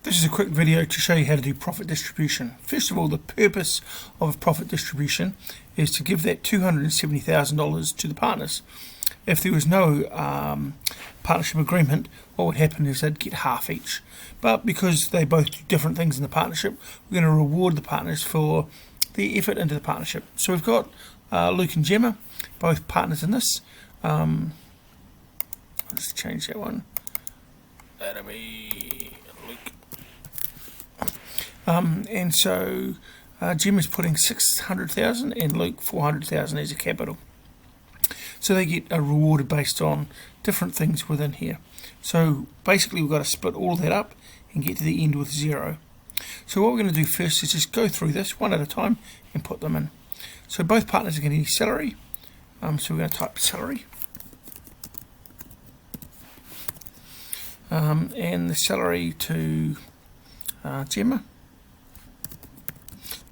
This is a quick video to show you how to do profit distribution. First of all, the purpose of a profit distribution is to give that $270,000 to the partners. If there was no partnership agreement, what would happen is they'd get half each. But because they both do different things in the partnership, we're going to reward the partners for the effort into the partnership. So we've got Luke and Gemma, both partners in this. I'll just change that one. That'll be Luke. And so Gemma's putting $600,000 and Luke $400,000 as a capital. So they get rewarded based on different things within here. So basically we've got to split all that up and get to the end with 0. So what we're going to do first is just go through this one at a time and put them in. So both partners are going to need salary. So we're going to type salary. And the salary to Gemma.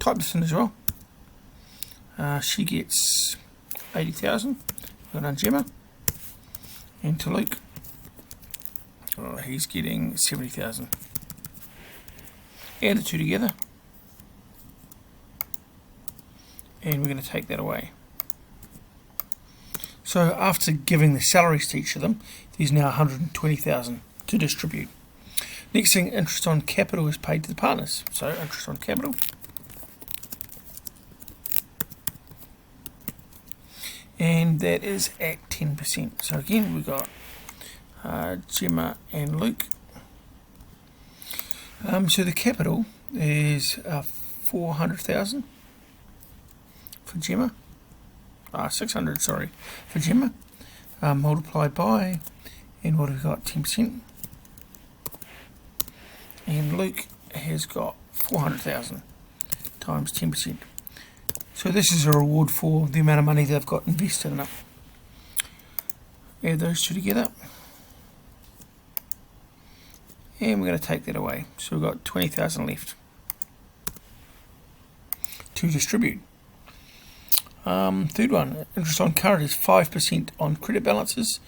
Type this in as well. She gets 80,000. Well done, Gemma. And to Luke, he's getting 70,000. Add the two together, and we're going to take that away. So after giving the salaries to each of them, there's now 120,000 to distribute. Next thing, interest on capital is paid to the partners. So interest on capital. And that is at 10%. So again, we've got Gemma and Luke. So the capital is 400,000 for Gemma. 600, sorry, for Gemma. Multiplied by, and what have we got? 10%. And Luke has got 400,000 times 10%. So this is a reward for the amount of money they've got invested in it. Add those two together. And we're going to take that away. So we've got 20,000 left to distribute. Third one, interest on current is 5% on credit balances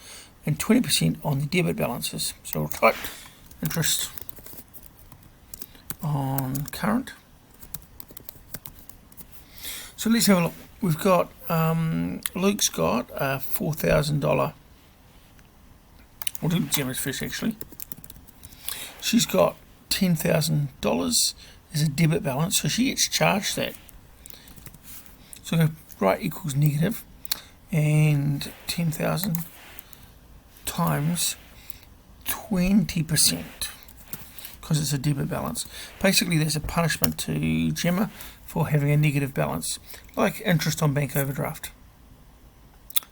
and 20% on the debit balances. So we'll type interest on current. So let's have a look. We've got Luke's got a $4,000. We'll do Gemma's first actually. She's got $10,000 as a debit balance, so she gets charged that. So right equals negative, and 10,000 times 20%, because it's a debit balance. Basically, there's a punishment to Gemma for having a negative balance, like interest on bank overdraft.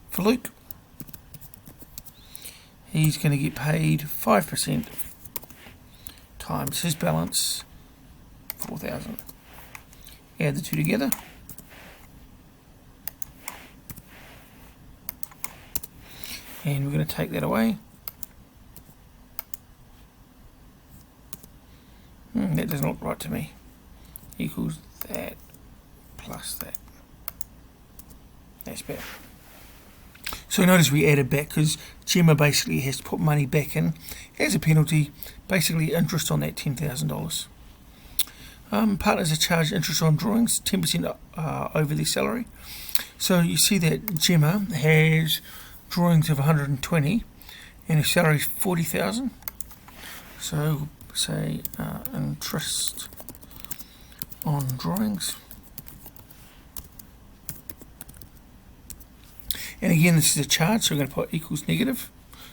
For Luke, he's going to get paid 5% times his balance, 4,000. Add the two together. And we're going to take that away. That doesn't look right to me. Equals that plus that. That's better. So notice we added back because Gemma basically has to put money back in as a penalty, basically interest on that $10,000. Partners are charged interest on drawings, 10% over their salary. So you see that Gemma has drawings of 120 and her salary is 40,000. So say interest on drawings. And again, this is a charge, so we're going to put equals negative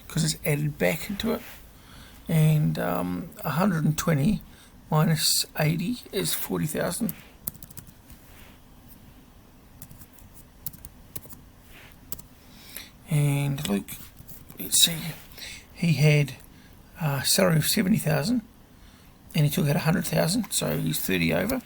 because it's added back into it. And 120 minus 80 is 40,000. And Luke, let's see, he had a salary of 70,000 and he took out 100,000, so he's 30 over.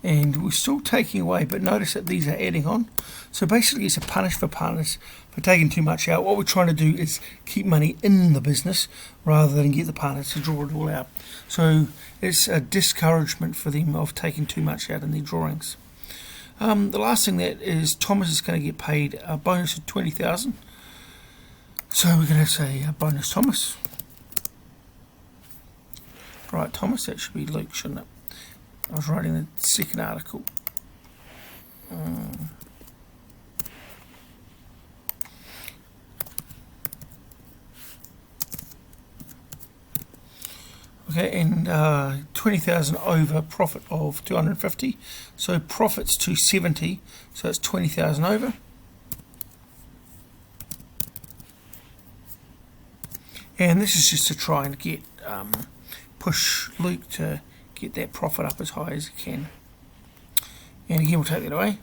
And we're still taking away, but notice that these are adding on. So basically it's a punish for partners for taking too much out. What we're trying to do is keep money in the business rather than get the partners to draw it all out. So it's a discouragement for them of taking too much out in their drawings. The last thing that is Thomas is going to get paid a bonus of 20,000. So we're going to say bonus Thomas. Right, Thomas, that should be Luke, shouldn't it? I was writing the second article. Okay, and 20,000 over profit of 250. So profit's 270, so it's 20,000 over. And this is just to try and get push Luke to get that profit up as high as he can. And again, we'll take that away.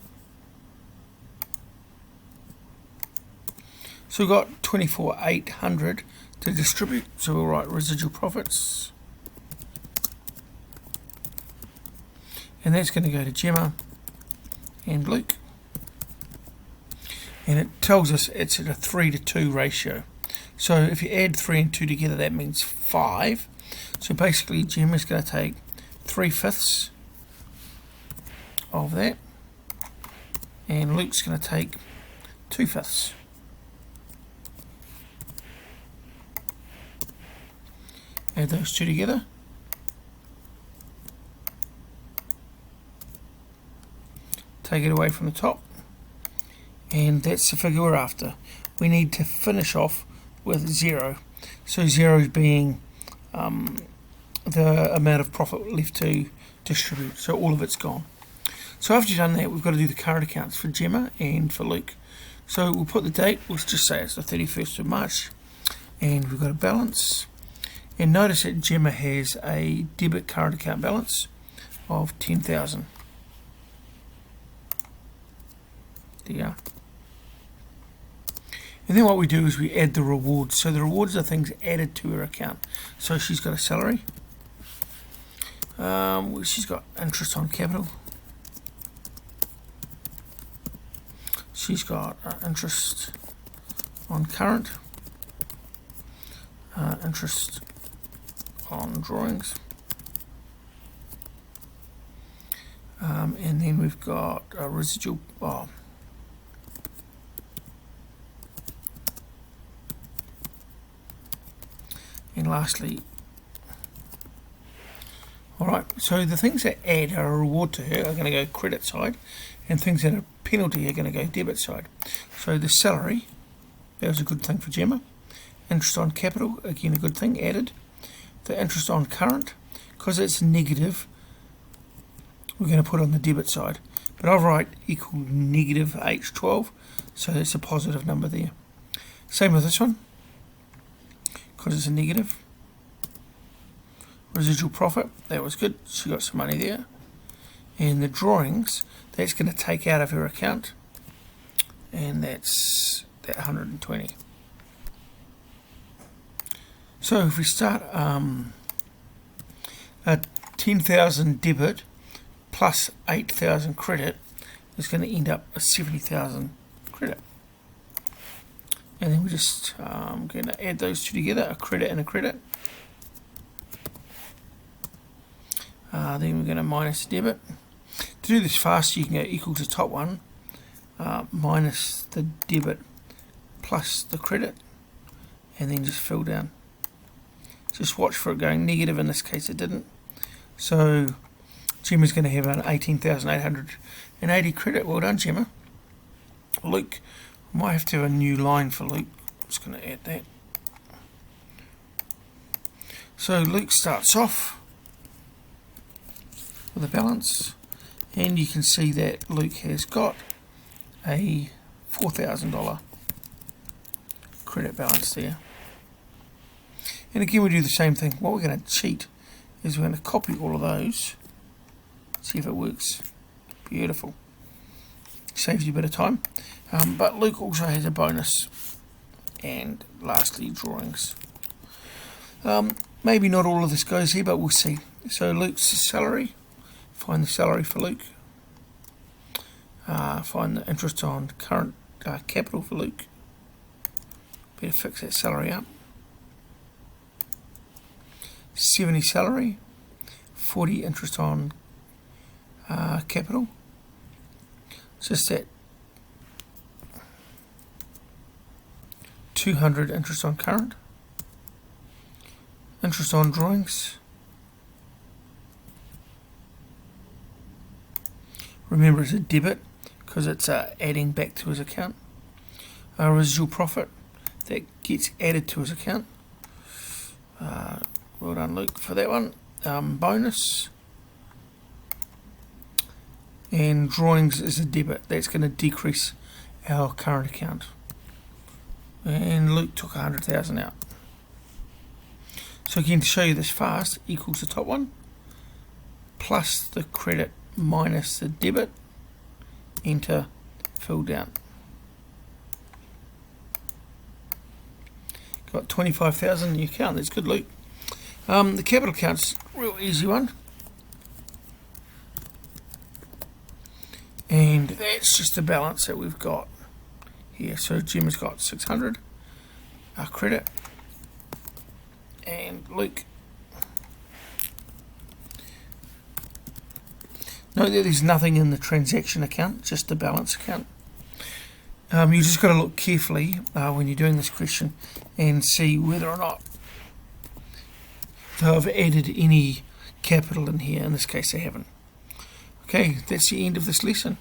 So we've got 24,800 to distribute. So we'll write residual profits. And that's going to go to Gemma and Luke. And it tells us it's at a 3-to-2 ratio. So if you add 3 and 2 together, that means 5. So basically Gemma's going to take 3/5 of that. And Luke's going to take 2/5. Add those two together. Take it away from the top, and that's the figure we're after. We need to finish off with 0. So 0 being the amount of profit left to distribute. So all of it's gone. So after you've done that, we've got to do the current accounts for Gemma and for Luke. So we'll put the date. Let's just say it's the 31st of March, and we've got a balance. And notice that Gemma has a debit current account balance of 10,000. There you are. And then what we do is we add the rewards. So the rewards are things added to her account. So she's got a salary. She's got interest on capital. She's got interest on current. Interest on drawings. And then we've got a residual. And lastly, alright, so the things that add a reward to her are going to go credit side, and things that are penalty are going to go debit side. So the salary, that was a good thing for Gemma. Interest on capital, again a good thing, added. The interest on current, because it's negative, we're going to put on the debit side. But I'll write equal negative H12, so that's a positive number there. Same with this one, because it's a negative. Residual profit, that was good, she got some money there. And the drawings, that's going to take out of her account, and that's that 120. So if we start a 10,000 debit plus 8,000 credit, is going to end up a 70,000 credit. And then we're just going to add those two together, a credit and a credit. Then we're going to minus debit. To do this fast, you can go equal to the top one, minus the debit plus the credit, and then just fill down. Just watch for it going negative. In this case it didn't. So Gemma's going to have an 18,880 credit. Well done, Gemma. Luke, I might have to have a new line for Luke. I'm just going to add that. So Luke starts off with a balance, and you can see that Luke has got a $4,000 credit balance there. And again, we do the same thing. What we're going to cheat is we're going to copy all of those, see if it works. Beautiful. Saves you a bit of time. But Luke also has a bonus. And lastly, drawings. Maybe not all of this goes here, but we'll see. So Luke's salary. Find the salary for Luke. Find the interest on current capital for Luke. Better fix that salary up. 70 salary, 40 interest on capital. It's just that 200 interest on current. Interest on drawings. Remember, it's a debit because it's adding back to his account. Residual profit that gets added to his account. Well done, Luke, for that one. Bonus. And drawings is a debit. That's going to decrease our current account. And Luke took 100,000 out. So again, to show you this fast, equals the top one, plus the credit minus the debit, enter, fill down. Got 25,000 in your account. That's good, Luke. The capital account's a real easy one. And that's just the balance that we've got here. So Jim has got 600 credit. And Luke. Note that there's nothing in the transaction account, just the balance account. You just got to look carefully when you're doing this question and see whether or not they've added any capital in here. In this case, they haven't. Okay, that's the end of this lesson.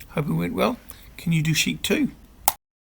Hope it went well. Can you do sheet 2?